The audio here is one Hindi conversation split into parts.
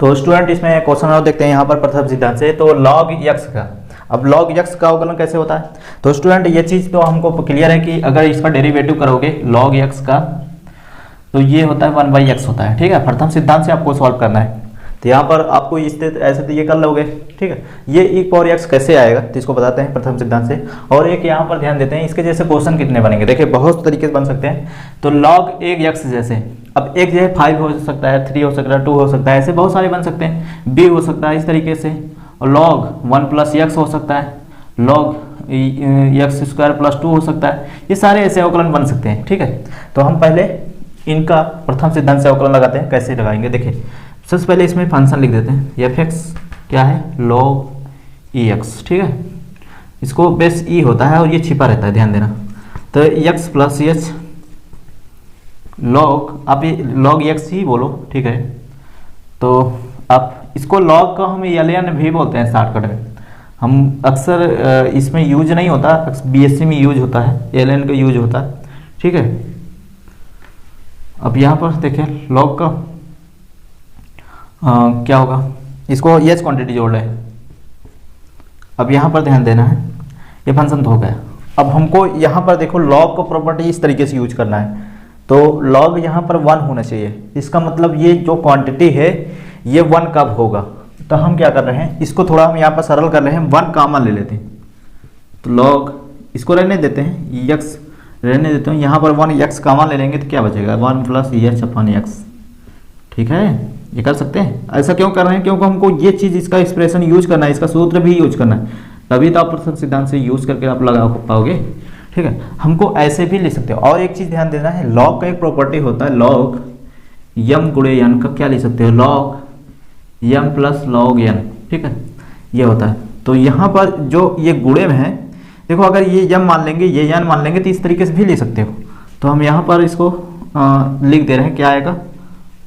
तो स्टूडेंट इसमें क्वेश्चन और देखते हैं यहाँ पर प्रथम सिद्धांत से। तो log x का, अब log x का अवकलन कैसे होता है? तो स्टूडेंट ये चीज़ तो हमको क्लियर है कि अगर इसका डेरिवेटिव करोगे log x का तो ये होता है 1/x होता है। ठीक है, प्रथम सिद्धांत से आपको सॉल्व करना है। तो यहाँ पर आपको इस ऐसे तो ये कर लोगे। ठीक है, ये e पावर x कैसे आएगा तो इसको बताते हैं प्रथम सिद्धांत से। और एक यहाँ पर ध्यान देते हैं, इसके जैसे क्वेश्चन कितने बनेंगे। देखिए बहुत तरीके से बन सकते हैं। तो log 1x जैसे, अब एक जो है 5 हो सकता है, 3 हो सकता है, 2 हो सकता है, ऐसे बहुत सारे बन सकते हैं। b हो सकता है इस तरीके से, और log 1 + x हो सकता है, log x² + 2 हो सकता है। ये सारे ऐसे अवकलन बन सकते हैं। ठीक है, तो हम पहले इनका प्रथम सिद्धांत से अवकलन लगाते हैं। कैसे लगाएंगे देखिए, सबसे पहले इसमें फंक्शन लिख देते हैं। f(x) क्या है, log ex। ठीक है, इसको बेस e होता है और ये छिपा रहता है, ध्यान देना। तो x + h log, आप ये log x ही बोलो। ठीक है, तो आप इसको log का हम ln भी बोलते हैं शॉर्टकट में। हम अक्सर इसमें यूज नहीं होता, बीएससी में यूज होता है, ln का यूज होता है। ठीक है, अब यहाँ पर देखें log का क्या होगा, इसको एच क्वांटिटी जोड़ लें। अब यहाँ पर ध्यान देना है, ये फंक्शन तो हो गया। अब हमको यहाँ पर देखो log को प्रॉपर्टी इस तरीके से यूज करना है। तो log यहाँ पर 1 होना चाहिए, इसका मतलब ये जो क्वांटिटी है ये 1 कब होगा। तो हम क्या कर रहे हैं, इसको थोड़ा हम यहाँ पर सरल कर रहे हैं, 1 कॉमन ले लेते हैं। तो log इसको रहने देते हैं, x रहने देते हैं, यहाँ पर 1x कॉमन ले लेंगे तो क्या बचेगा, 1 + h/x। ठीक है, ये कर सकते हैं। ऐसा क्यों कर रहे हैं, क्योंकि हमको ये चीज़, इसका एक्सप्रेशन यूज करना है, इसका सूत्र भी यूज करना है, तभी तो आप प्रथम सिद्धांत से यूज करके आप लगा पाओगे। ठीक है, हमको ऐसे भी ले सकते हो। और एक चीज़ ध्यान देना है, log का एक प्रॉपर्टी होता है, log m × n का क्या ले सकते हो, log m + log n। ठीक है, ये होता है। तो यहाँ पर जो ये गुणे में है, देखो अगर ये m मान लेंगे, ये n मान लेंगे, तो इस तरीके से भी ले सकते हो। तो हम यहाँ पर इसको लिख दे रहे हैं, क्या आएगा,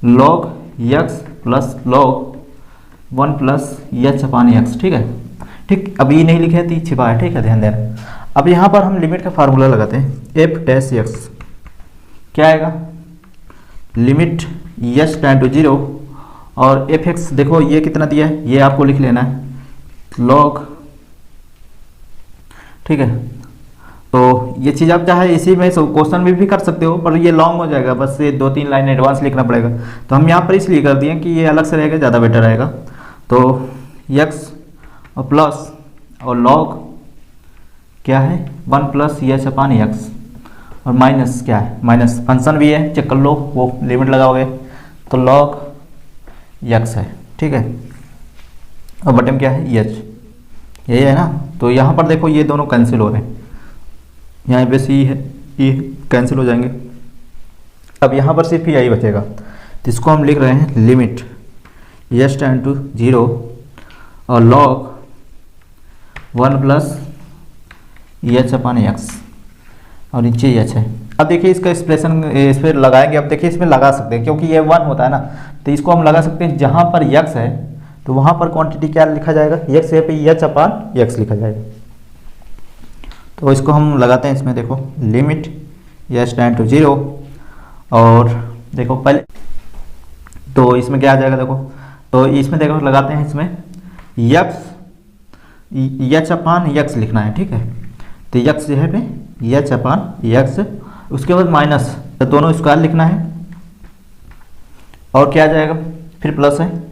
log x + log 1 + h/x। ठीक है, ठीक, अब ये नहीं लिखे तो छिपा है। ठीक है, ध्यान देना। अब यहाँ पर हम लिमिट का फार्मूला लगाते हैं, f(x) क्या आएगा, लिमिट h → 0 और f(x) देखो ये कितना दिया है, ये आपको लिख लेना है, log। ठीक है, तो ये चीज़ आप चाहे इसी में क्वेश्चन में भी कर सकते हो, पर ये लॉन्ग हो जाएगा, बस ये 2-3 लाइन एडवांस लिखना पड़ेगा। तो हम यहाँ पर इसलिए कर दिए कि ये अलग से रहेगा, ज़्यादा बेटर रहेगा। तो x और प्लस और log क्या है, 1 + h/x, और माइनस क्या है, माइनस फंक्शन भी है, चेक कर लो, वो लिमिट लगाओगे तो log x है। ठीक है, और बटन क्या है, h, यही है ना। तो यहाँ पर देखो ये दोनों कैंसिल हो रहे हैं, यहाँ पे सी है, ये कैंसिल हो जाएंगे। अब यहाँ पर सिर्फ यही बचेगा, तो इसको हम लिख रहे हैं लिमिट h → 0 और log 1 + h/x, और नीचे h है। अब देखिए इसका एक्सप्रेशन इस पर लगाएंगे। अब देखिए इसमें लगा सकते हैं, क्योंकि ये 1 होता है ना, तो इसको हम लगा सकते हैं, जहाँ पर x है तो वहाँ पर क्वांटिटी क्या लिखा जाएगा, x है पे h/x लिखा जाएगा। तो इसको हम लगाते हैं इसमें, देखो लिमिट h → 0 और देखो पहले तो इसमें क्या आ जाएगा, देखो तो इसमें देखो लगाते हैं, इसमें h/x लिखना है। ठीक है, तो x जो है पे h/x, उसके बाद माइनस, तो दोनों स्क्वायर लिखना है, और क्या आ जाएगा, फिर प्लस है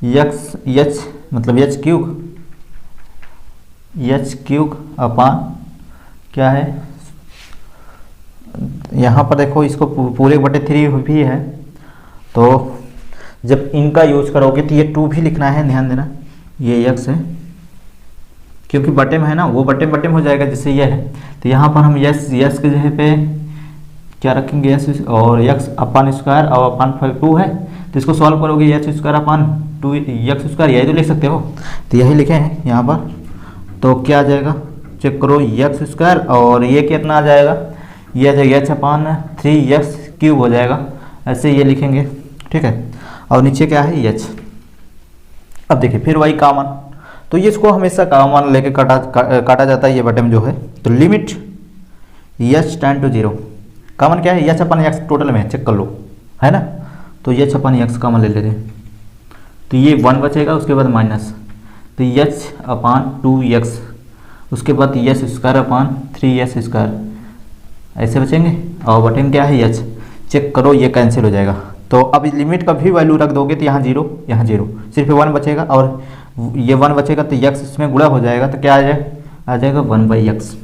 h मतलब h³ क्या है, यहाँ पर देखो इसको पूरे बटे 3 भी है, तो जब इनका यूज करोगे तो ये 2 भी लिखना है, ध्यान देना। ये x है, क्योंकि बटे में है ना, वो बटे में हो जाएगा जिससे ये है। तो यहाँ पर हम यस के जगह पे क्या रखेंगे, s और x/2 और अपन 2 है, तो इसको सॉल्व करोगे h²/2x², यही तो लिख सकते हो। तो यही लिखे हैं यहाँ पर। तो क्या आ जाएगा, चेक करो, x² और ये कितना आ जाएगा, ये आ जाएगा h/3x³ हो जाएगा, ऐसे ये लिखेंगे। ठीक है, और नीचे क्या है, h। अब देखिए फिर वही कॉमन, तो ये इसको हमेशा कॉमन लेके काटा जाता है, ये बटे में जो है। तो लिमिट h → 0, कॉमन क्या है, h/x टोटल में, चेक कर लो, है ना। तो h/x कॉमन ले लेते हैं, तो ये 1 बचेगा, उसके बाद माइनस, तो h/2x, उसके बाद h²/3s², ऐसे बचेंगे और बटेंगे क्या है h। चेक करो ये कैंसिल हो जाएगा। तो अब लिमिट का भी वैल्यू रख दोगे तो यहाँ 0 यहाँ 0, सिर्फ 1 बचेगा और ये 1 बचेगा तो x इसमें गुणा हो जाएगा, तो क्या आ जाएगा 1/x।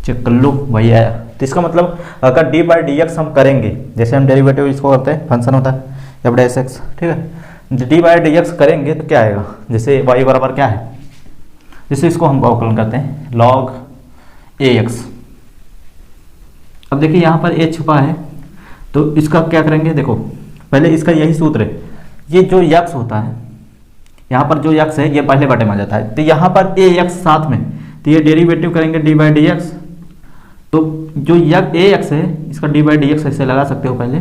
चेक कर लो वही आया। तो इसका मतलब अगर d/dx हम करेंगे, जैसे हम डेरिवेटिव इसको करते हैं, फंक्शन होता है f'(x), ठीक है, d/dx करेंगे तो क्या आएगा, जैसे y बराबर क्या है, जैसे इसको हम अवकलन करते हैं log ax। अब देखिए यहाँ पर a छुपा है, तो इसका क्या करेंगे, देखो पहले इसका यही सूत्र है, ये जो x होता है, यहाँ पर जो x है ये पहले बटे में आ जाता है, तो यहाँ पर ax साथ में, तो ये डेरिवेटिव करेंगे d/dx, तो जो ax है इसका d/dx ऐसे लगा सकते हो पहले,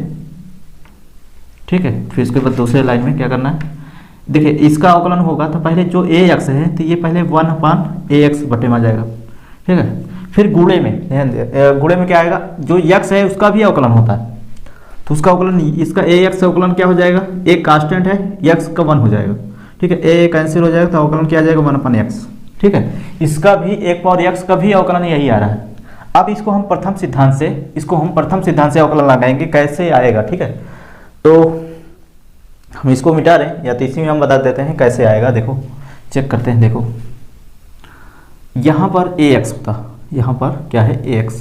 ठीक है। फिर इसके बाद दूसरे लाइन में क्या करना है, देखिए इसका अवकलन होगा तो पहले जो ax है तो ये पहले 1/ax बटे में आ जाएगा, ठीक है। फिर गुणे में, गुणे में क्या आएगा, जो x है उसका भी अवकलन होता है, तो उसका अवकलन, इसका ax से अवकलन क्या हो जाएगा, एक कांस्टेंट है x का 1 हो जाएगा, ठीक है, a कैंसिल हो जाएगा तो अवकलन क्या आ जाएगा 1/x, ठीक है। इसका भी 1/x का भी अवकलन यही आ रहा है। अब इसको हम प्रथम सिद्धांत से अवकलन लगाएंगे, कैसे आएगा, ठीक है। तो हम इसको मिटा रहे हैं या तो इसी में हम बता देते हैं कैसे आएगा। देखो चेक करते हैं, देखो यहाँ पर ax होता, यहाँ पर क्या है ax,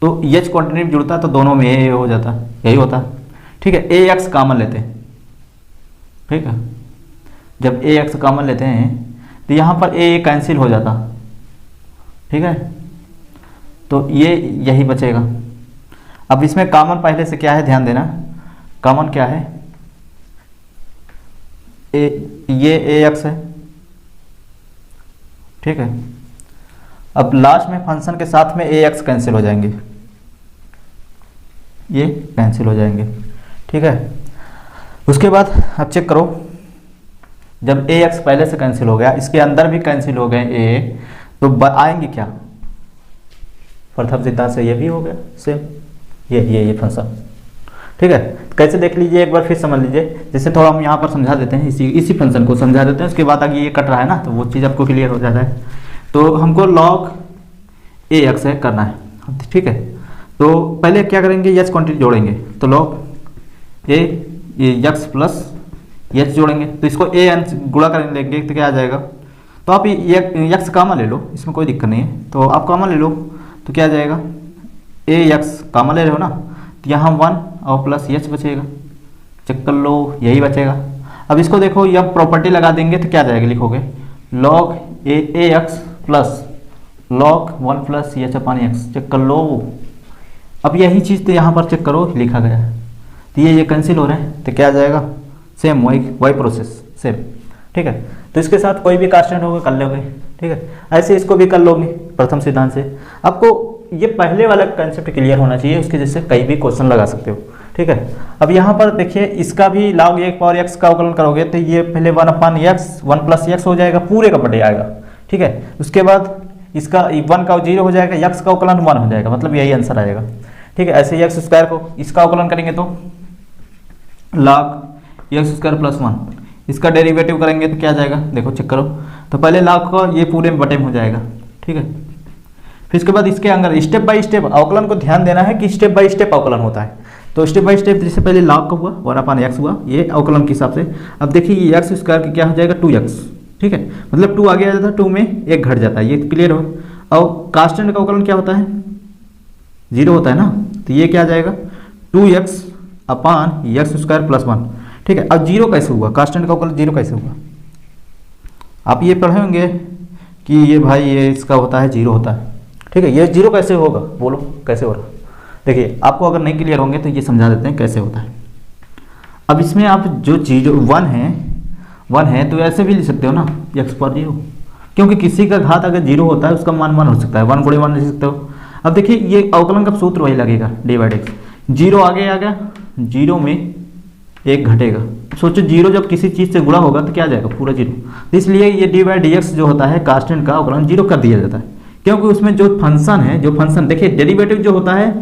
तो h क्वांटिटी जुड़ता तो दोनों में a हो जाता, यही होता, ठीक है। ax कॉमन लेते हैं, ठीक है, जब ax कॉमन लेते हैं तो यहाँ पर a कैंसिल हो जाता, ठीक है, तो ये यही बचेगा। अब इसमें कॉमन पहले से क्या है ध्यान देना, कॉमन क्या है, ये ax है, ठीक है। अब लास्ट में फंक्शन के साथ में ax कैंसिल हो जाएंगे, ये कैंसिल हो जाएंगे, ठीक है। उसके बाद अब चेक करो, जब ax पहले से कैंसिल हो गया, इसके अंदर भी कैंसिल हो गए a, तो आएंगे क्या, प्रथम सिद्धांत से ये भी हो गया सेम, ये फंक्शन, ठीक है। कैसे देख लीजिए एक बार फिर समझ लीजिए, जैसे थोड़ा हम यहाँ पर समझा देते हैं, इसी फंक्शन को समझा देते हैं, उसके बाद आगे ये कट रहा है ना, तो वो चीज़ आपको क्लियर हो जाता है। तो हमको log ax है करना है, ठीक है। तो पहले क्या करेंगे, h क्वांटिटी जोड़ेंगे, तो log x प्लस h जोड़ेंगे, तो इसको a गुणा करेंगे तो क्या आ जाएगा, तो आप ये x कॉमन ले लो, इसमें कोई दिक्कत नहीं है, तो आप कॉमन ले लो तो क्या आ जाएगा, ax कॉमन ले रहे हो ना, तो यहाँ 1 और प्लस h बचेगा, चेक कर लो यही बचेगा। अब इसको देखो, यह प्रॉपर्टी लगा देंगे तो क्या आ जाएगा, लिखोगे log ax plus log 1 plus h/x, check कर लो। अब यही चीज़ तो यहाँ पर चेक करो लिखा गया है, तो ये कैंसिल हो रहे हैं, तो क्या आ जाएगा, सेम वही प्रोसेस सेम, ठीक है। तो इसके साथ कोई भी कांस्टेंट होगा कर लोगे, ठीक है, ऐसे इसको भी कर लोगे प्रथम सिद्धांत से। आपको ये पहले वाला कंसेप्ट क्लियर होना चाहिए, उसके जैसे कई भी क्वेश्चन लगा सकते हो, ठीक है। अब यहाँ पर देखिए इसका भी log 1/x का अवकलन करोगे तो ये पहले 1 प्लस x हो जाएगा, पूरे का बटे आएगा, ठीक है। उसके बाद इसका 1 का 0 हो जाएगा, x का अवकलन 1 हो जाएगा, मतलब यही आंसर आएगा, ठीक है। ऐसे x² को इसका अवकलन करेंगे तो log x² प्लस 1, इसका डेरिवेटिव करेंगे तो क्या आ जाएगा, देखो चेक करो, तो पहले log का ये पूरे बटे में हो जाएगा, ठीक है। फिर इसके बाद इसके अंदर स्टेप बाय स्टेप अवकलन को ध्यान देना है कि स्टेप बाय स्टेप अवकलन होता है, तो स्टेप बाय स्टेप जैसे पहले log का हुआ 1/x हुआ, ये अवकलन के हिसाब से। अब देखिए ये x² का क्या हो जाएगा 2x, ठीक है, मतलब 2 आगे आ जाता है, 2 में 1 घट जाता है, ये क्लियर हो। और कांस्टेंट का अवकलन क्या होता है, 0 होता है ना, तो ये क्या आ जाएगा 2x/x² प्लस 1, ठीक है। अब 0 कैसे हुआ, कांस्टेंट का अवकलन 0 कैसे हुआ, आप ये पढ़े होंगे कि ये भाई ये इसका होता है 0 होता है, ठीक है। ये 0 कैसे होगा, बोलो कैसे हो रहा, देखिए आपको अगर नहीं क्लियर होंगे तो ये समझा देते हैं कैसे होता है। अब इसमें आप जो चीज 1 है तो ऐसे भी लिख सकते हो ना, x/0, क्योंकि किसी का घात अगर 0 होता है उसका मान 1 हो सकता है, 1 × 1 लिख सकते हो। अब देखिए ये अवकलन का सूत्र वही लगेगा, d/x, 0 आगे आ गया, 0 में 1 घटेगा, सोचो 0 जब किसी चीज़ से गुणा होगा तो क्या आ जाएगा, पूरा 0, तो इसलिए ये d/dx जो होता है कांस्टेंट का अवकलन 0 कर दिया जाता है, क्योंकि उसमें जो फंक्शन देखिए डेरिवेटिव जो होता है,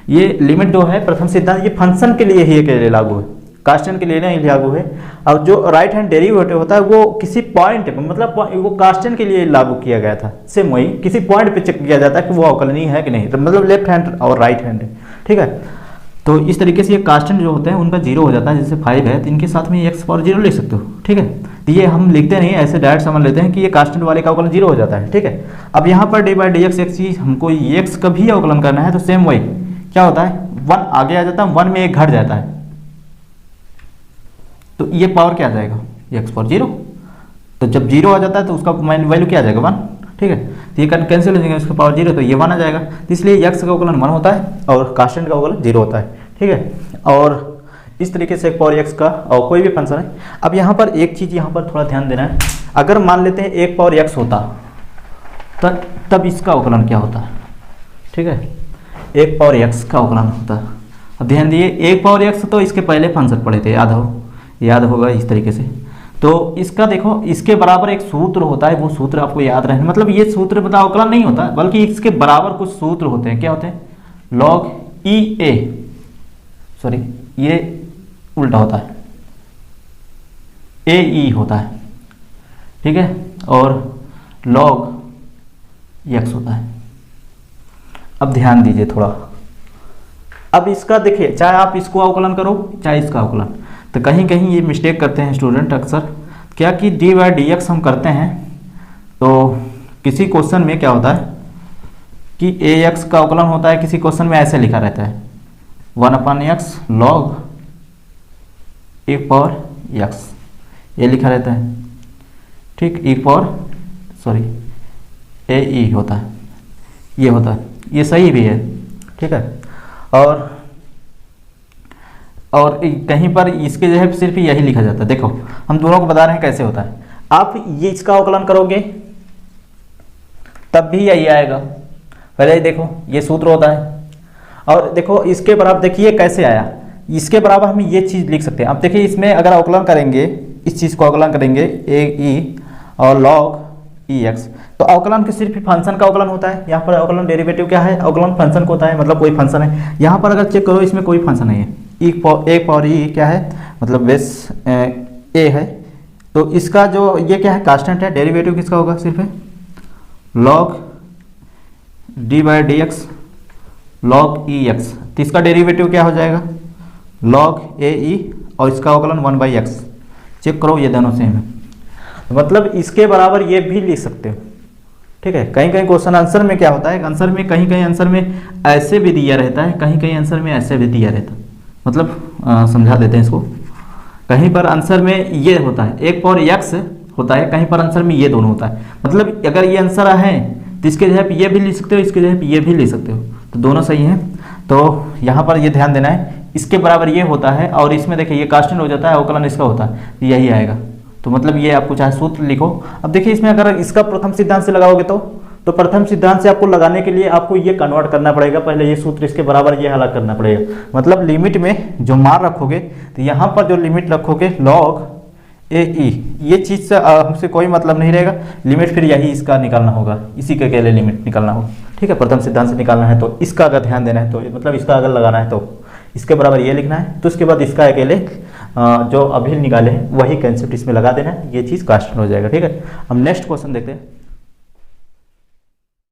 ये लिमिट जो है प्रथम सिद्धांत ये फंक्शन के लिए ही लागू है, कांस्टेंट के लिए नहीं लागू है। और जो राइट हैंड डेरिवेटिव होता है वो किसी पॉइंट पे, मतलब वो कांस्टेंट के लिए लागू किया गया था। सेम वही किसी पॉइंट पे चेक किया जाता है कि वो अवकलनीय है कि नहीं, तो मतलब लेफ्ट हैंड और राइट हैंड है, ठीक है। तो इस तरीके से ये कांस्टेंट जो होते हैं उनका जीरो हो जाता है, जैसे 5 है तो इनके साथ में x पावर 0 ले सकते हो, ठीक है। तो ये हम लिखते नहीं, ऐसे डायरेक्ट समझ लेते हैं कि ये कांस्टेंट वाले का अवकलन 0 हो जाता है, ठीक है। अब यहाँ पर d/dx एक चीज हमको x का भी अवकलन करना है, तो सेम वही क्या होता है, 1 आगे आ जाता है, 1 में एक घट जाता है, तो ये पावर क्या आ जाएगा, x पावर 0। तो जब 0 आ जाता है तो उसका वैल्यू क्या आ जाएगा, 1, ठीक है। तो ये कैंसिल हो जाएगा, इसका पावर 0, तो ये 1 आ जाएगा। तो इसलिए x का अवकलन 1 होता है और कांस्टेंट का अवकलन 0 होता है, ठीक है। और इस तरीके से एक पावर x का और कोई भी फंक्शन है। अब यहाँ पर एक चीज़ यहाँ पर थोड़ा ध्यान देना है, अगर मान लेते हैं एक पावर x होता तब इसका अवकलन क्या होता है, ठीक है। एक पावर x का अवकलन होता है। अब ध्यान दिए, एक पावर x तो इसके पहले फंक्शन पढ़े थे, याद होगा इस तरीके से। तो इसका देखो, इसके बराबर एक सूत्र होता है, वो सूत्र आपको याद रहे, मतलब ये सूत्र मतलब अवकलन नहीं होता, बल्कि इसके बराबर कुछ सूत्र होते हैं। क्या होते हैं, log EA, सॉरी ये उल्टा होता है, AE होता है, ठीक है, और log x होता है। अब ध्यान दीजिए थोड़ा, अब इसका देखिए, चाहे आप इसको अवकलन करो चाहे इसका अवकलन, तो कहीं कहीं ये मिस्टेक करते हैं स्टूडेंट अक्सर, क्या कि d/dx हम करते हैं तो किसी क्वेश्चन में क्या होता है कि ax का अवकलन होता है, किसी क्वेश्चन में ऐसे लिखा रहता है 1/x log e power x, ये लिखा रहता है, ठीक, e पावर सॉरी AE होता है, ये होता है, ये सही भी है, ठीक है। और कहीं पर इसके जो है सिर्फ यही लिखा जाता है। देखो हम दोनों को बता रहे हैं कैसे होता है, आप ये इसका अवकलन करोगे तब भी यही आएगा। पहले ही देखो ये सूत्र होता है, और देखो इसके बराबर देखिए कैसे आया, इसके बराबर हम ये चीज़ लिख सकते हैं। अब देखिए इसमें अगर अवकलन करेंगे, इस चीज़ को अवकलन करेंगे AE और log EX, तो अवकलन के सिर्फ फंक्शन का अवकलन होता है। यहाँ पर अवकलन डेरिवेटिव क्या है, अवकलन फंक्शन को होता है, मतलब कोई फंक्शन है। यहाँ पर अगर चेक करो इसमें कोई फंक्शन नहीं है, एक पावर E क्या है, मतलब बेस A है, तो इसका जो ये क्या है कांस्टेंट है, डेरिवेटिव किसका होगा, सिर्फ है log d/dx log EX, तो इसका डेरिवेटिव क्या हो जाएगा log AE, और इसका अवकलन 1/x। चेक करो ये दोनों सेम है, मतलब इसके बराबर ये भी लिख सकते हो, ठीक है। कहीं कहीं क्वेश्चन आंसर में क्या होता है, आंसर में कहीं कहीं आंसर में ऐसे भी दिया रहता है, कहीं कहीं आंसर में ऐसे भी दिया रहता है, मतलब समझा देते हैं इसको। कहीं पर आंसर में ये होता है एक पावर x होता है, कहीं पर आंसर में ये दोनों होता है, मतलब अगर ये आंसर है तो इसके जगह पे ये भी ले सकते हो, इसके जगह पे ये भी ले सकते हो, तो दोनों सही हैं। तो यहाँ पर ये ध्यान देना है, इसके बराबर ये होता है और इसमें देखिए ये कांस्टेंट हो जाता है, अवकलन इसका होता है, तो यही आएगा। तो मतलब ये आपको चाहे सूत्र लिखो। अब देखिए इसमें अगर इसका प्रथम सिद्धांत से लगाओगे तो प्रथम सिद्धांत से आपको लगाने के लिए आपको ये कन्वर्ट करना पड़ेगा, पहले ये सूत्र इसके बराबर ये हल करना पड़ेगा, मतलब लिमिट में जो मान रखोगे तो यहाँ पर जो लिमिट रखोगे log AE, ये चीज़ से हमसे कोई मतलब नहीं रहेगा, लिमिट फिर यही इसका निकालना होगा, इसी के अकेले लिमिट निकालना होगा, ठीक है। प्रथम सिद्धांत से निकालना है तो इसका अगर ध्यान देना है तो मतलब इसका अगर लगाना है तो इसके बराबर ये लिखना है, तो उसके बाद इसका अकेले जो अभी निकाले हैं वही कंसेप्ट इसमें लगा देना है, ये चीज़ कांस्टेंट हो जाएगा, ठीक है। हम नेक्स्ट क्वेश्चन देखते हैं।